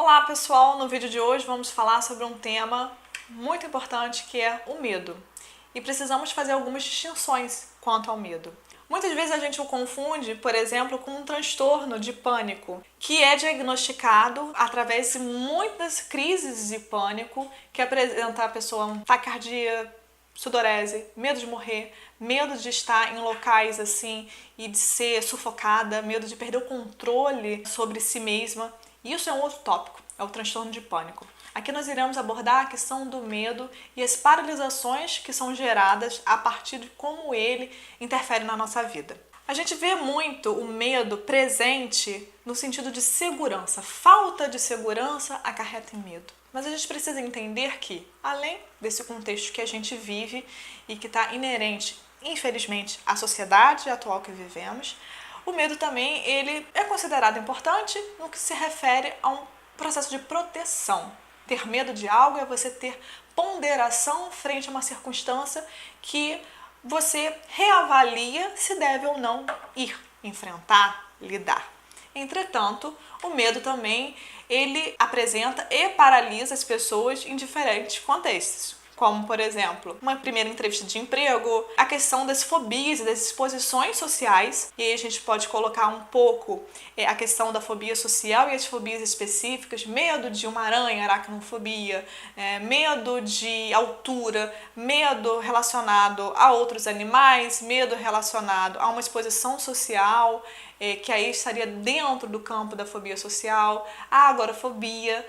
Olá pessoal, no vídeo de hoje vamos falar sobre um tema muito importante que é o medo. E precisamos fazer algumas distinções quanto ao medo. Muitas vezes a gente o confunde, por exemplo, com um transtorno de pânico, que é diagnosticado através de muitas crises de pânico, que apresenta a pessoa taquicardia, sudorese, medo de morrer, medo de estar em locais assim e de ser sufocada, medo de perder o controle sobre si mesma. Isso é um outro tópico, é o transtorno de pânico. Aqui nós iremos abordar a questão do medo e as paralisações que são geradas a partir de como ele interfere na nossa vida. A gente vê muito o medo presente no sentido de segurança. Falta de segurança acarreta em medo. Mas a gente precisa entender que, além desse contexto que a gente vive e que está inerente, infelizmente, à sociedade atual que vivemos, o medo também ele é considerado importante no que se refere a um processo de proteção. Ter medo de algo é você ter ponderação frente a uma circunstância que você reavalia se deve ou não ir, enfrentar, lidar. Entretanto, o medo também ele apresenta e paralisa as pessoas em diferentes contextos. Como, por exemplo, uma primeira entrevista de emprego, a questão das fobias e das exposições sociais. E aí a gente pode colocar um pouco a questão da fobia social e as fobias específicas, medo de uma aranha, aracnofobia, medo de altura, medo relacionado a outros animais, medo relacionado a uma exposição social, que aí estaria dentro do campo da fobia social, a agorafobia,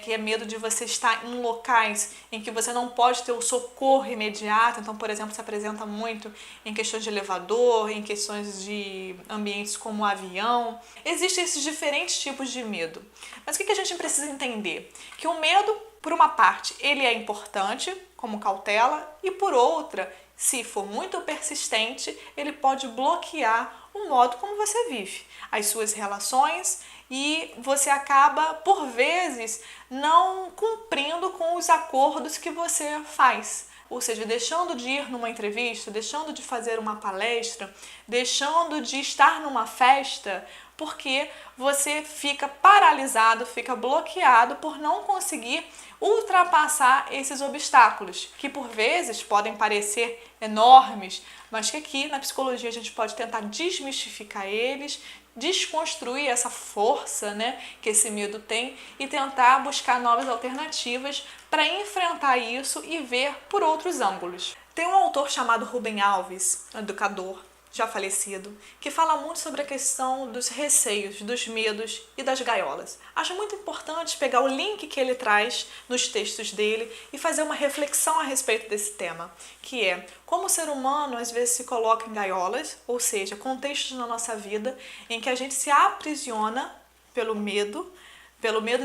que é medo de você estar em locais em que você não pode ter o socorro imediato. Então, por exemplo, se apresenta muito em questões de elevador, em questões de ambientes como avião. Existem esses diferentes tipos de medo. Mas o que a gente precisa entender? Que o medo, por uma parte, ele é importante como cautela e por outra, se for muito persistente, ele pode bloquear o modo como você vive, as suas relações, e você acaba, por vezes, não cumprindo com os acordos que você faz. Ou seja, deixando de ir numa entrevista, deixando de fazer uma palestra, deixando de estar numa festa, porque você fica paralisado, fica bloqueado por não conseguir ultrapassar esses obstáculos, que por vezes podem parecer enormes, mas que aqui na psicologia a gente pode tentar desmistificar eles, desconstruir essa força, que esse medo tem e tentar buscar novas alternativas para enfrentar isso e ver por outros ângulos. Tem um autor chamado Rubem Alves, educador, já falecido, que fala muito sobre a questão dos receios, dos medos e das gaiolas. Acho muito importante pegar o link que ele traz nos textos dele e fazer uma reflexão a respeito desse tema, que é como o ser humano às vezes se coloca em gaiolas, ou seja, contextos na nossa vida em que a gente se aprisiona pelo medo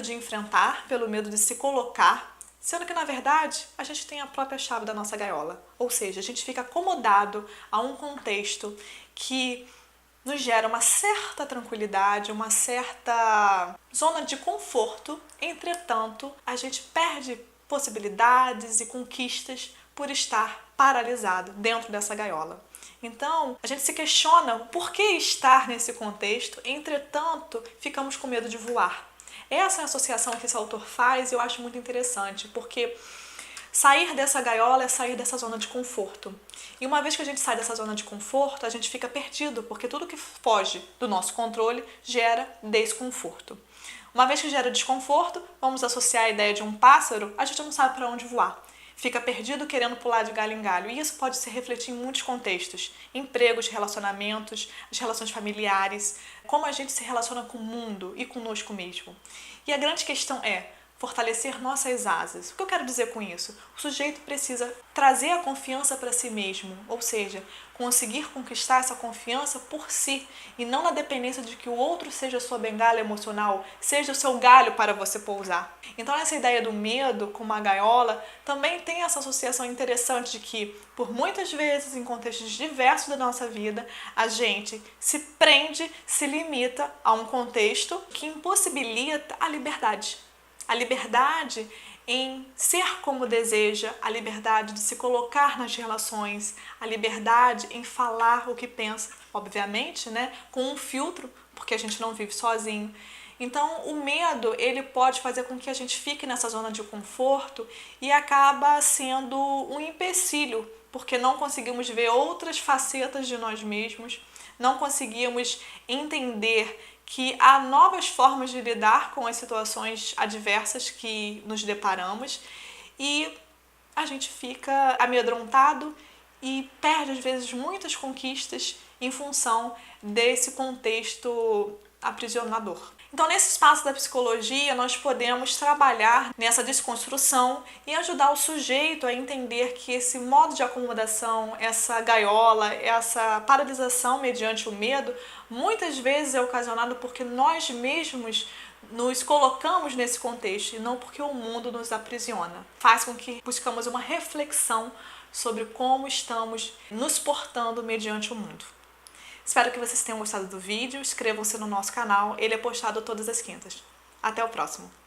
de enfrentar, pelo medo de se colocar, sendo que, na verdade, a gente tem a própria chave da nossa gaiola. Ou seja, a gente fica acomodado a um contexto que nos gera uma certa tranquilidade, uma certa zona de conforto. Entretanto, a gente perde possibilidades e conquistas por estar paralisado dentro dessa gaiola. Então, a gente se questiona por que estar nesse contexto, entretanto, ficamos com medo de voar. Essa é a associação que esse autor faz e eu acho muito interessante, porque sair dessa gaiola é sair dessa zona de conforto. E uma vez que a gente sai dessa zona de conforto, a gente fica perdido, porque tudo que foge do nosso controle gera desconforto. Uma vez que gera desconforto, vamos associar a ideia de um pássaro, a gente não sabe para onde voar. Fica perdido querendo pular de galho em galho. E isso pode se refletir em muitos contextos. Empregos, relacionamentos, as relações familiares, como a gente se relaciona com o mundo e conosco mesmo. E a grande questão é fortalecer nossas asas. O que eu quero dizer com isso? O sujeito precisa trazer a confiança para si mesmo, ou seja, conseguir conquistar essa confiança por si e não na dependência de que o outro seja a sua bengala emocional, seja o seu galho para você pousar. Então essa ideia do medo com uma gaiola também tem essa associação interessante de que, por muitas vezes, em contextos diversos da nossa vida, a gente se prende, se limita a um contexto que impossibilita a liberdade. A liberdade em ser como deseja, a liberdade de se colocar nas relações, a liberdade em falar o que pensa, obviamente, com um filtro, porque a gente não vive sozinho. Então, o medo, ele pode fazer com que a gente fique nessa zona de conforto e acaba sendo um empecilho, porque não conseguimos ver outras facetas de nós mesmos, não conseguimos entender que há novas formas de lidar com as situações adversas que nos deparamos e a gente fica amedrontado e perde às vezes muitas conquistas em função desse contexto aprisionador. Então, nesse espaço da psicologia, nós podemos trabalhar nessa desconstrução e ajudar o sujeito a entender que esse modo de acomodação, essa gaiola, essa paralisação mediante o medo, muitas vezes é ocasionado porque nós mesmos nos colocamos nesse contexto e não porque o mundo nos aprisiona. Faz com que buscamos uma reflexão sobre como estamos nos portando mediante o mundo. Espero que vocês tenham gostado do vídeo, inscrevam-se no nosso canal, ele é postado todas as quintas. Até o próximo!